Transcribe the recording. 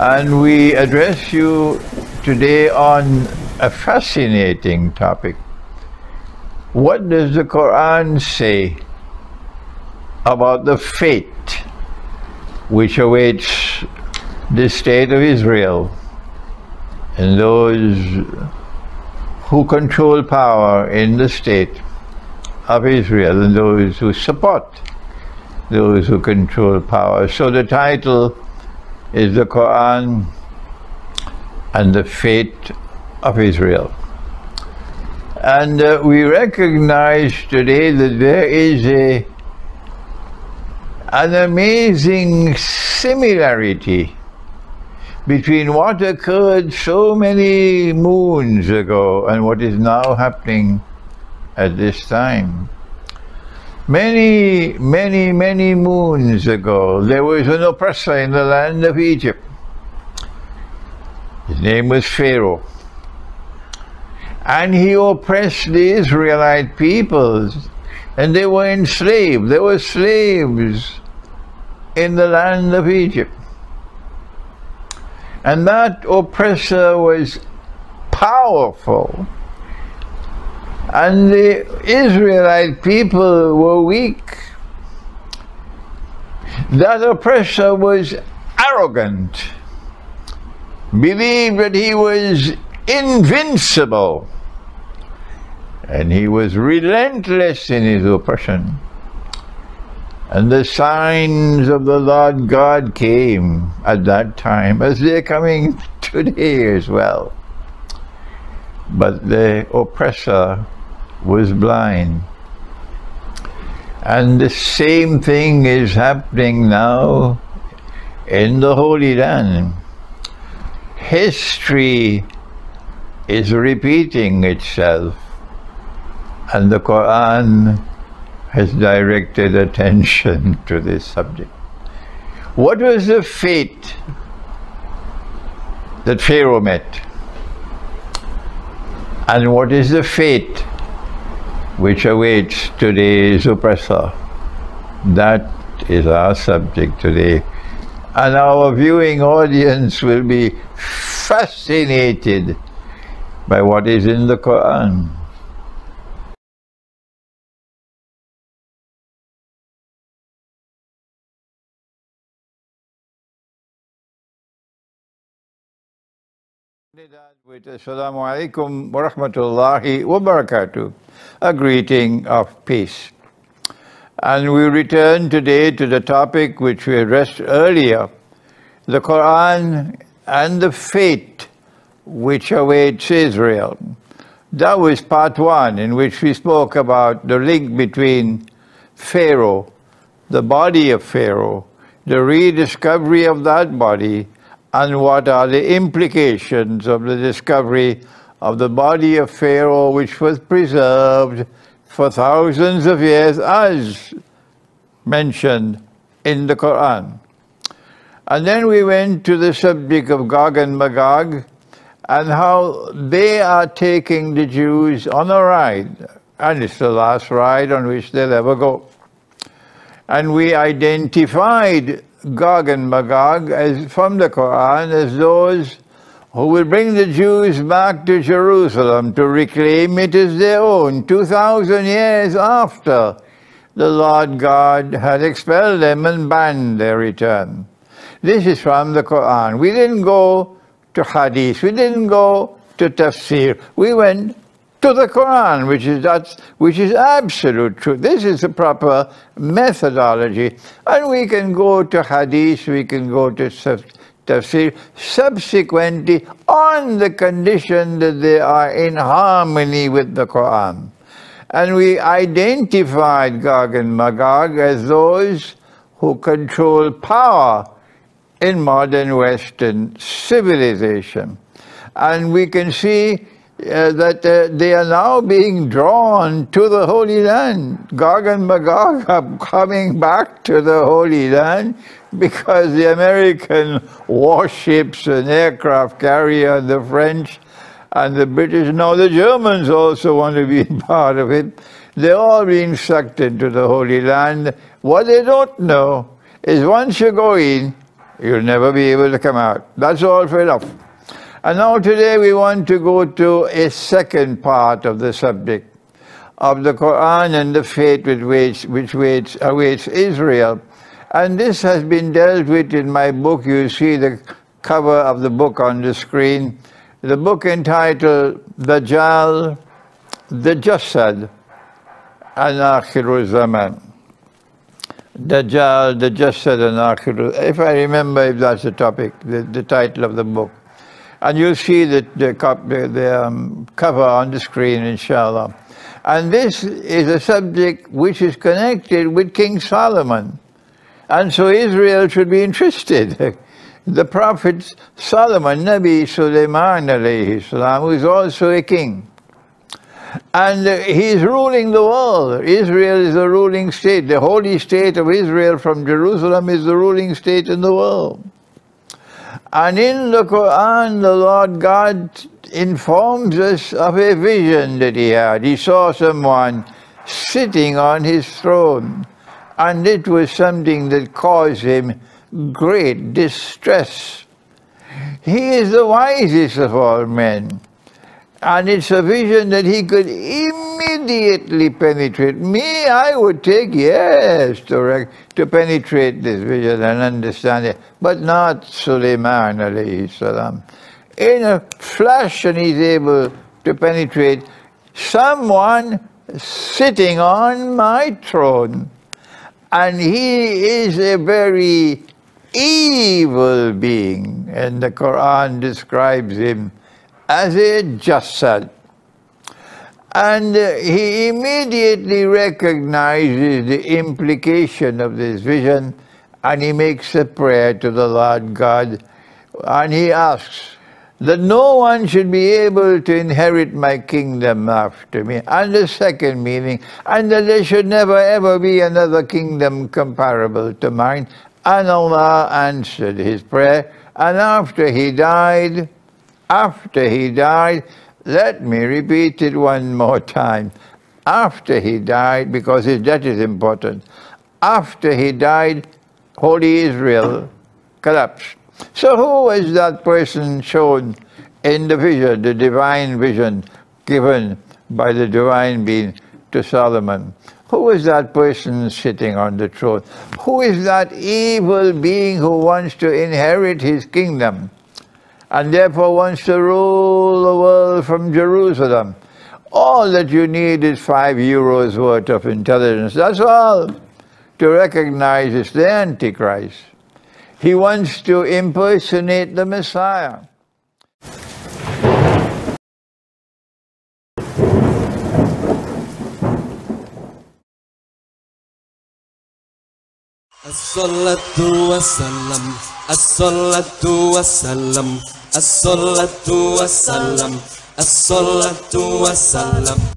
and we address you today on a fascinating topic. What does the Quran say about the fate which awaits the state of Israel and those who control power in the state of Israel and those who support those who control power? So the title is the Quran and the fate of Israel. And we recognize today that there is an amazing similarity between what occurred so many moons ago and what is now happening at this time. Many moons ago, there was an oppressor in the land of Egypt. His name was Pharaoh. And he oppressed the Israelite peoples, and they were enslaved. They were slaves in the land of Egypt. And that oppressor was powerful. And the Israelite people were weak. That oppressor was arrogant, believed that he was invincible, and he was relentless in his oppression. And the signs of the Lord God came at that time, as they're coming today as well. But the oppressor was blind. And the same thing is happening now in the Holy Land. History is repeating itself, and the Quran has directed attention to this subject. What was the fate that Pharaoh met? And what is the fate which awaits today's oppressor? That is our subject today. And our viewing audience will be fascinated by what is in the Quran. With Assalamu alaikum wa rahmatullahi wa barakatuh, a greeting of peace. And we return today to the topic which we addressed earlier, the Quran and the fate which awaits Israel. That was part one, in which we spoke about the link between Pharaoh, the body of Pharaoh, the rediscovery of that body, and what are the implications of the discovery of the body of Pharaoh, which was preserved for thousands of years, as mentioned in the Quran. And then we went to the subject of Gog and Magog, and how they are taking the Jews on a ride, and it's the last ride on which they'll ever go. And we identified Gog and Magog as, from the Quran, as those who will bring the Jews back to Jerusalem to reclaim it as their own 2,000 years after the Lord God had expelled them and banned their return. This is from the Quran. We didn't go to Hadith, we didn't go to tafsir, we went to the Quran, which is absolute truth. This is the proper methodology. And we can go to Hadith, we can go to tafsir subsequently on the condition that they are in harmony with the Quran. And we identified Gog and Magog as those who control power in modern Western civilization. And we can see that they are now being drawn to the Holy Land. Gog and Magog are coming back to the Holy Land because the American warships and aircraft carrier, the French and the British, now the Germans also want to be part of it. They're all being sucked into the Holy Land. What they don't know is once you go in, You'll never be able to come out. That's all for enough. And now today we want to go to a second part of the subject of the Quran and the fate which awaits Israel. And this has been dealt with in my book. You see the cover of the book on the screen. The book entitled Dajjal, the Jasad, and Akhiru Zaman. Dajjal, the Jasad, and Akhiru. If I remember, if that's the topic, the title of the book. And you'll see the cover on the screen, inshallah. And this is a subject which is connected with King Solomon. And so Israel should be interested. The Prophet Solomon, Nabi Sulaiman alayhi salam, who is also a king. And he's ruling the world. Israel is the ruling state. The holy state of Israel from Jerusalem is the ruling state in the world. And in the Quran, the Lord God informs us of a vision that he had. He saw someone sitting on his throne, and it was something that caused him great distress. He is the wisest of all men, and it's a vision that he could immediately penetrate. Me, I would take years to penetrate this vision and understand it, but not Sulaiman alayhi salam. In a flash, and he's able to penetrate someone sitting on my throne. And he is a very evil being, and the Quran describes him as a Jasad. And he immediately recognizes the implication of this vision, and he makes a prayer to the Lord God, and he asks that no one should be able to inherit my kingdom after me. And the second meaning, and that there should never ever be another kingdom comparable to mine. And Allah answered his prayer, and after he died, let me repeat it one more time. After he died, because that is important, after he died, Holy Israel collapsed. So who was that person shown in the vision, the divine vision given by the divine being to Solomon? Who was that person sitting on the throne? Who is that evil being who wants to inherit his kingdom and therefore wants to rule the world from Jerusalem? All that you need is €5 worth of intelligence. That's all to recognize it's the Antichrist. He wants to impersonate the Messiah. As-salatu was-salam, as-salatu was-salam, as-salatu was-salam, as-salatu was-salam.